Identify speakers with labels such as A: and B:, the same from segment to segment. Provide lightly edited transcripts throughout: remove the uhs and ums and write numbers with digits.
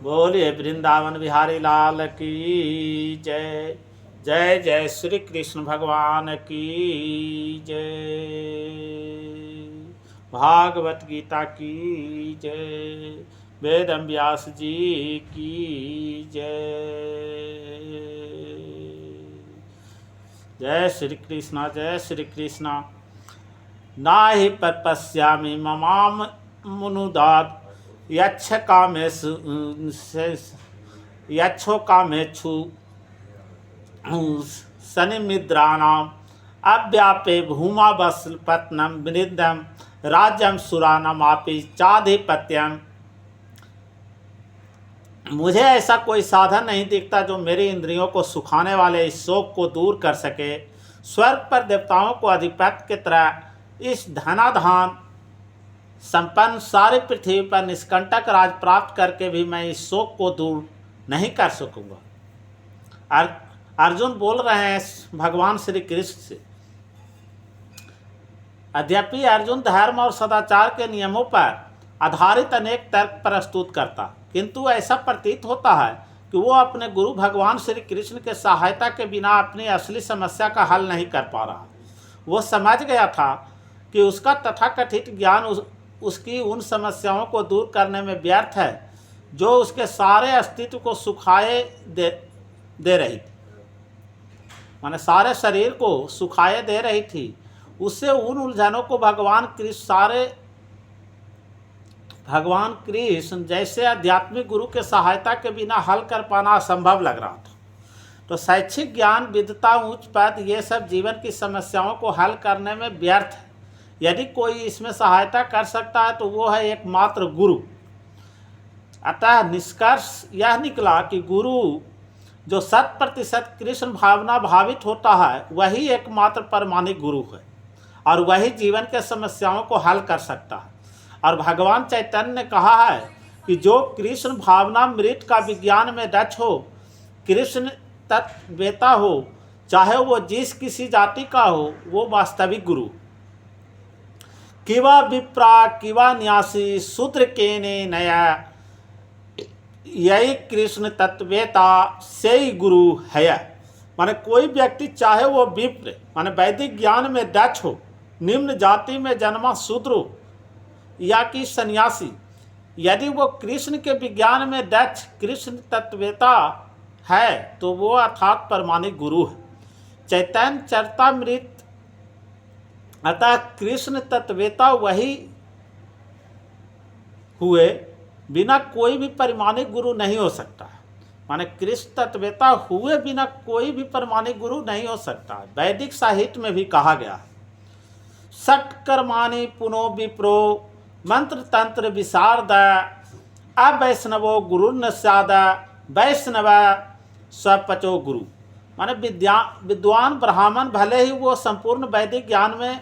A: बोलिए वृंदावन बिहारी लाल की जय। जय जय श्री कृष्ण भगवान की जय। भागवत गीता की जय। वेद व्यास जी की जय। जय श्री कृष्ण जय श्री कृष्ण। नाहि पश्यामि ममाम मुनुदात यच्छ कामेषु यच्छो कामेक्षु सनिमिद्राणाम अव्यापे भूमा बसपत्नम वृद्धम राज्यम सुरानम आपि चाधिपत्यम। मुझे ऐसा कोई साधन नहीं दिखता जो मेरी इंद्रियों को सुखाने वाले इस शोक को दूर कर सके। स्वर्ग पर देवताओं को अधिपत्य की तरह इस धनाधान संपन्न सारी पृथ्वी पर निष्कंटक राज प्राप्त करके भी मैं इस शोक को दूर नहीं कर सकूंगा। अर्जुन बोल रहे हैं भगवान श्री कृष्ण से। यद्यपि अर्जुन धर्म और सदाचार के नियमों पर आधारित अनेक तर्क प्रस्तुत करता, किंतु ऐसा प्रतीत होता है कि वो अपने गुरु भगवान श्री कृष्ण के सहायता के बिना अपनी असली समस्या का हल नहीं कर पा रहा। वो समझ गया था कि उसका तथाकथित ज्ञान उसकी उन समस्याओं को दूर करने में व्यर्थ है जो उसके सारे अस्तित्व को सुखाए दे रही थी, माने सारे शरीर को सुखाए दे रही थी। उससे उन उलझनों को भगवान कृष्ण जैसे आध्यात्मिक गुरु के सहायता के बिना हल कर पाना असंभव लग रहा था। तो शैक्षिक ज्ञान, विद्वता, उच्च पद, ये सब जीवन की समस्याओं को हल करने में व्यर्थ है। यदि कोई इसमें सहायता कर सकता है तो वो है एकमात्र गुरु। अतः निष्कर्ष यह निकला कि गुरु जो 100% कृष्ण भावना भावित होता है वही एकमात्र परमाणिक गुरु है और वही जीवन के समस्याओं को हल कर सकता है। और भगवान चैतन्य ने कहा है कि जो कृष्ण भावनामृत का विज्ञान में दक्ष हो, कृष्ण तत्वेता हो, चाहे वो जिस किसी जाति का हो, वो वास्तविक गुरु। किवा विप्रा किवा न्यासी शूद्र केने नया, यही कृष्ण तत्वेता से ही गुरु है। माने कोई व्यक्ति चाहे वो विप्र माने वैदिक ज्ञान में दक्ष हो, निम्न जाति में जन्मा शूद्र हो या कि सन्यासी, यदि वो कृष्ण के विज्ञान में दक्ष कृष्ण तत्वेता है तो वो अर्थात परमाणिक गुरु है। चैतन्य चरितामृत। अतः कृष्ण तत्वेता वही हुए, बिना कोई भी परिमाणिक गुरु नहीं हो सकता। माने कृष्ण तत्वेता हुए बिना कोई भी परमाणिक गुरु नहीं हो सकता। वैदिक साहित्य में भी कहा गया है, षट्कर्माणि पुनो विप्रो मंत्र तंत्र विशारद अवैष्णवो गुरु न स्याद वैष्णव स्वपचो गुरु। माने विद्वान ब्राह्मण भले ही वो संपूर्ण वैदिक ज्ञान में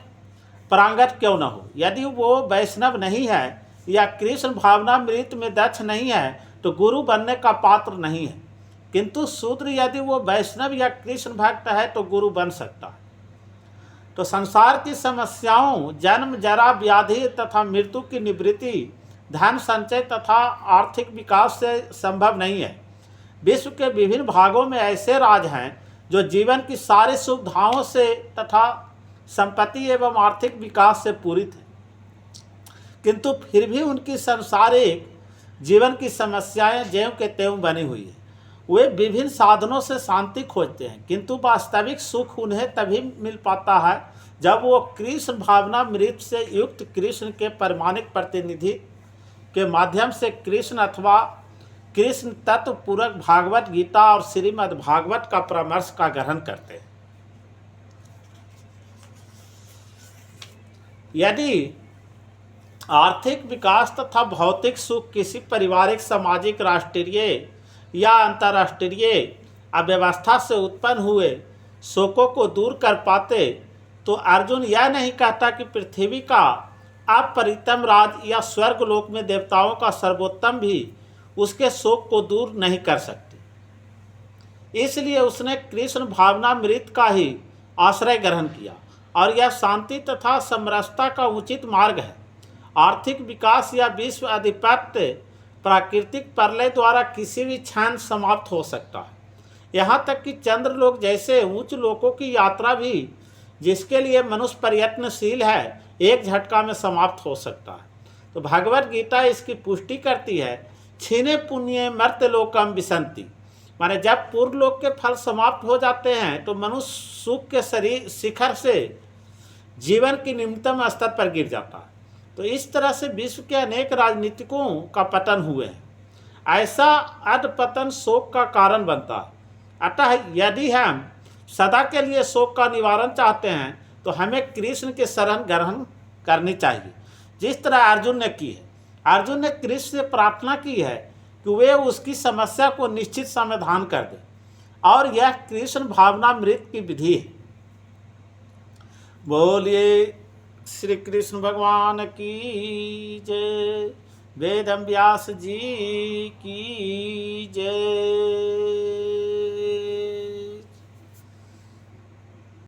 A: पारंगत क्यों न हो, यदि वो वैष्णव नहीं है या कृष्ण भावनामृत में दक्ष नहीं है तो गुरु बनने का पात्र नहीं है। किंतु शूद्र यदि वो वैष्णव या कृष्ण भक्त है तो गुरु बन सकता है। तो संसार की समस्याओं, जन्म, जरा, व्याधि तथा मृत्यु की निवृत्ति धन संचय तथा आर्थिक विकास से संभव नहीं है। विश्व के विभिन्न भागों में ऐसे राज हैं जो जीवन की सारी सुविधाओं से तथा संपत्ति एवं आर्थिक विकास से पूरित है, किंतु फिर भी उनकी सांसारिक जीवन की समस्याएं ज्यों के त्यों बनी हुई है। वे विभिन्न साधनों से शांति खोजते हैं, किंतु वास्तविक सुख उन्हें तभी मिल पाता है जब वो कृष्ण भावनामृत से युक्त कृष्ण के परमाणिक प्रतिनिधि के माध्यम से कृष्ण अथवा कृष्ण तत्व पूरक भागवत गीता और श्रीमद् भागवत का परामर्श का ग्रहण करते हैं। यदि आर्थिक विकास तथा भौतिक सुख किसी पारिवारिक, सामाजिक, राष्ट्रीय या अंतर्राष्ट्रीय अव्यवस्था से उत्पन्न हुए शोकों को दूर कर पाते तो अर्जुन यह नहीं कहता कि पृथ्वी का अपरितम राज या स्वर्गलोक में देवताओं का सर्वोत्तम भी उसके शोक को दूर नहीं कर सकते। इसलिए उसने कृष्ण भावनामृत का ही आश्रय ग्रहण किया और यह शांति तथा समरसता का उचित मार्ग है। आर्थिक विकास या विश्व आधिपत्य प्राकृतिक प्रलय द्वारा किसी भी क्षण समाप्त हो सकता है। यहाँ तक कि चंद्रलोक जैसे उच्च लोकों की यात्रा भी, जिसके लिए मनुष्य प्रयत्नशील है, एक झटका में समाप्त हो सकता है। तो भगवत गीता इसकी पुष्टि करती है, क्षीणे पुण्य मर्त्य लोकम विसंति, माने जब पूर्व लोक के फल समाप्त हो जाते हैं तो मनुष्य सुख के शरीर शिखर से जीवन की निम्नतम स्तर पर गिर जाता है। तो इस तरह से विश्व के अनेक राजनीतिकों का पतन हुए हैं। ऐसा अधपतन शोक का कारण बनता है। अतः यदि हम सदा के लिए शोक का निवारण चाहते हैं तो हमें कृष्ण के शरण ग्रहण करनी चाहिए, जिस तरह अर्जुन ने की है। अर्जुन ने कृष्ण से प्रार्थना की है कि वे उसकी समस्या को निश्चित समाधान कर दे, और यह कृष्ण भावनामृत की विधि है। बोलिए श्री कृष्ण भगवान की जय। वेद व्यास जी की जय।